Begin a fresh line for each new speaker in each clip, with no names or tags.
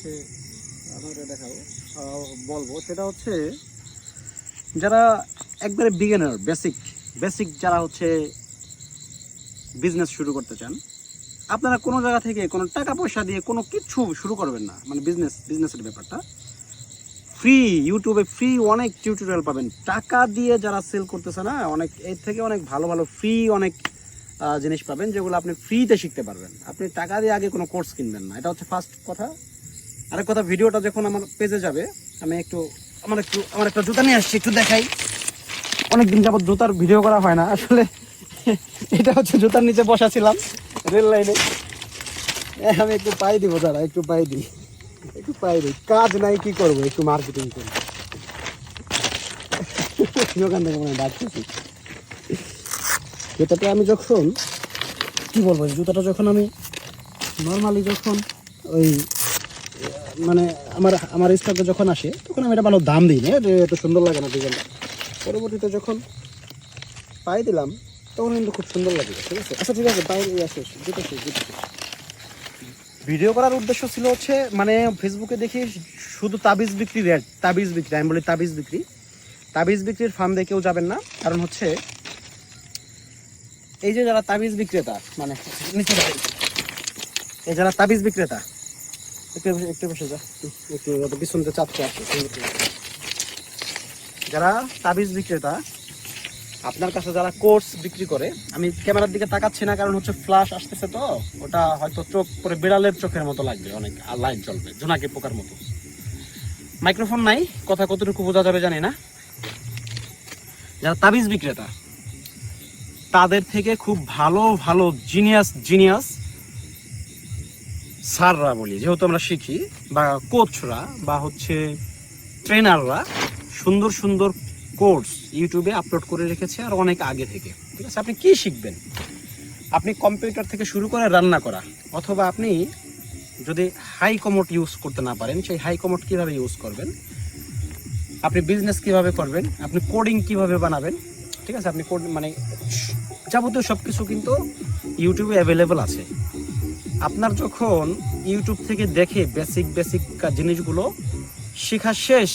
হচ্ছে আমাকে দেখাবো বলবো, সেটা হচ্ছে যারা একবারে বিগিনার বেসিক যারা হচ্ছে বিজনেস শুরু করতে চান, আপনারা কোনো জায়গা থেকে কোনো টাকা পয়সা দিয়ে কোনো কিছু শুরু করবেন না। মানে বিজনেসের ব্যাপারটা ফ্রি, ইউটিউবে ফ্রি অনেক টিউটোরিয়াল পাবেন। টাকা দিয়ে যারা সেল করতেছে না, অনেক এর থেকে অনেক ভালো ভালো ফ্রি অনেক জিনিস পাবেন যেগুলো আপনি ফ্রিতে শিখতে পারবেন। আপনি টাকা দিয়ে আগে কোনো কোর্স কিনবেন না, এটা হচ্ছে ফার্স্ট কথা। আরেক কথা, ভিডিওটা যখন আমার পেজে যাবে আমি আমার একটা জুতা নিয়ে আসছি, একটু দেখাই। অনেকদিন যাবত জুতার ভিডিও করা হয় না আসলে। এটা হচ্ছে জুতার নিচে বসা ছিলাম রেল লাইনে। আমি একটু পাই দিব, দাঁড়া একটু পাই দিই, কাজ নাই কি করবো, একটু মার্কেটিং করি। ওখান থেকে মনে ডাকতেছি জুতাটা আমি যখন কি বলবো, জুতাটা যখন আমি নর্মালি যখন ওই মানে আমার স্টকে যখন আসে তখন আমি এটা ভালো দাম দিই না, এত সুন্দর লাগে না ডিজাইনটা। পরবর্তীতে যখন পাই দিলাম তখন কিন্তু খুব সুন্দর লাগে। ঠিক আছে, আচ্ছা ঠিক আছে, বাইরে আসে জুতো ভিডিও করার উদ্দেশ্য ছিল হচ্ছে মানে ফেসবুকে দেখি শুধু তাবিজ বিক্রি, আমি বলি তাবিজ বিক্রির ফার্ম দেখেও যাবেন না। কারণ হচ্ছে এই যে যারা তাবিজ বিক্রেতা, মানে নিচে এই যারা তাবিজ বিক্রেতা, একটু বসে যা, একটু পিছনতে চাপতে আসে। যারা তাবিজ বিক্রেতা, আপনার কাছে যারা কোর্স বিক্রি করে, আমি ক্যামেরার দিকে তাকাচ্ছি না কারণ হচ্ছে ফ্ল্যাশ আসতেছে, তো ওটা হয়তো চোখ পরে বিড়ালের চোখের মতো লাগবে, অনেক লাইট জ্বলবে জোনাকি পোকার মতো। মাইক্রোফোন নাই, কথা কতটুকু বোঝা যাবে জানি না। যারা তাবিজ বিক্রেতা তাদের থেকে খুব ভালো ভালো জিনিয়াস স্যাররা বলি, যেহেতু আমরা শিখি, বা কোচরা বা হচ্ছে ট্রেনাররা সুন্দর সুন্দর কোর্স ইউটিউবে আপলোড করে রেখেছে আর অনেক আগে থেকে। ঠিক আছে, আপনি কি শিখবেন? আপনি কম্পিউটার থেকে শুরু করে রান্না করা, অথবা আপনি যদি হাই কমোড ইউজ করতে না পারেন, সেই হাই কমোড কীভাবে ইউজ করবেন, আপনি বিজনেস কিভাবে করবেন, আপনি কোডিং কিভাবে বানাবেন, ঠিক আছে, আপনি মানে যাবতীয় সব কিছু কিন্তু ইউটিউবে অ্যাভেলেবল আছে। আপনার যখন ইউটিউব থেকে দেখে বেসিক জিনিসগুলো শেখা শেষ,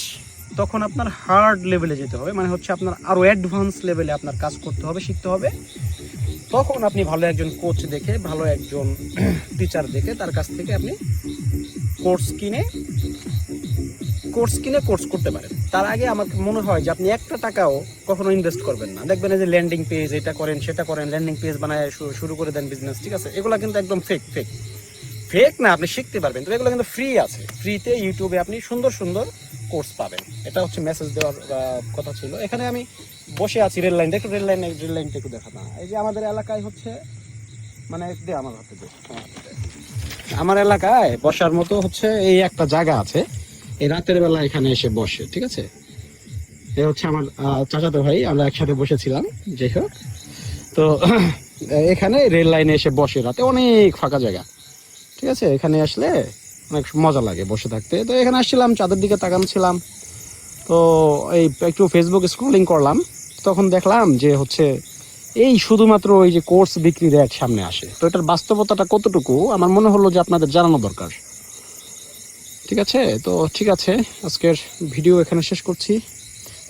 তখন আপনার হার্ড লেভেলে যেতে হবে, মানে হচ্ছে আপনার আরও অ্যাডভান্স লেভেলে আপনার কাজ করতে হবে, শিখতে হবে। তখন আপনি ভালো একজন কোচ দেখে, ভালো একজন টিচার দেখে তার কাছ থেকে আপনি কোর্স কিনে কোর্স করতে পারেন। তার আগে আমার মনে হয় যে আপনি একটা টাকাও কখনো ইনভেস্ট করবেন না। দেখবেন এই যে ল্যান্ডিং পেজ, এটা করেন সেটা করেন, ল্যান্ডিং পেজ বানায় শুরু করে দেন বিজনেস। ঠিক আছে, এগুলো কিন্তু একদম ফেক না, আপনি শিখতে পারবেন, তো এগুলো কিন্তু ফ্রি আছে। ফ্রিতে ইউটিউবে আপনি সুন্দর সুন্দর কোর্স পাবেন। এটা হচ্ছে মেসেজ দেওয়ার কথা ছিল। এখানে আমি বসে আছি রেল লাইনটা, একটু রেল লাইনটা একটু দেখা না। এই যে আমাদের এলাকায় হচ্ছে মানে আমার এলাকায় বসার মতো হচ্ছে এই একটা জায়গা আছে, এই রাতের বেলা এখানে এসে বসে। ঠিক আছে, এ হচ্ছে আমার চাচাতো ভাই, আমরা একসাথে বসেছিলাম। যাই হোক, তো এখানে রেল লাইনে এসে বসে রাতে, অনেক ফাঁকা জায়গা। ঠিক আছে, এখানে আসলে অনেক মজা লাগে বসে থাকতে। তো এখানে আসছিলাম, চাঁদের দিকে তাকাচ্ছিলাম, তো এই একটু ফেসবুক স্ক্রলিং করলাম, তখন দেখলাম যে হচ্ছে এই শুধুমাত্র ওই যে কোর্স বিক্রির অ্যাড সামনে আসে। তো এটার বাস্তবতাটা কতটুকু আমার মনে হলো যে আপনাদের জানানো দরকার। ঠিক আছে, তো ঠিক আছে, আজকের ভিডিও এখানে শেষ করছি।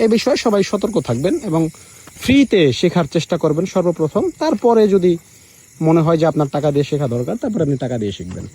এই বিষয়ে সবাই সতর্ক থাকবেন এবং ফ্রিতে শেখার চেষ্টা করবেন সর্বপ্রথম। তারপরে যদি মনে হয় যে আপনার টাকা দিয়ে শেখা দরকার, তারপরে আপনি টাকা দিয়ে শিখবেন।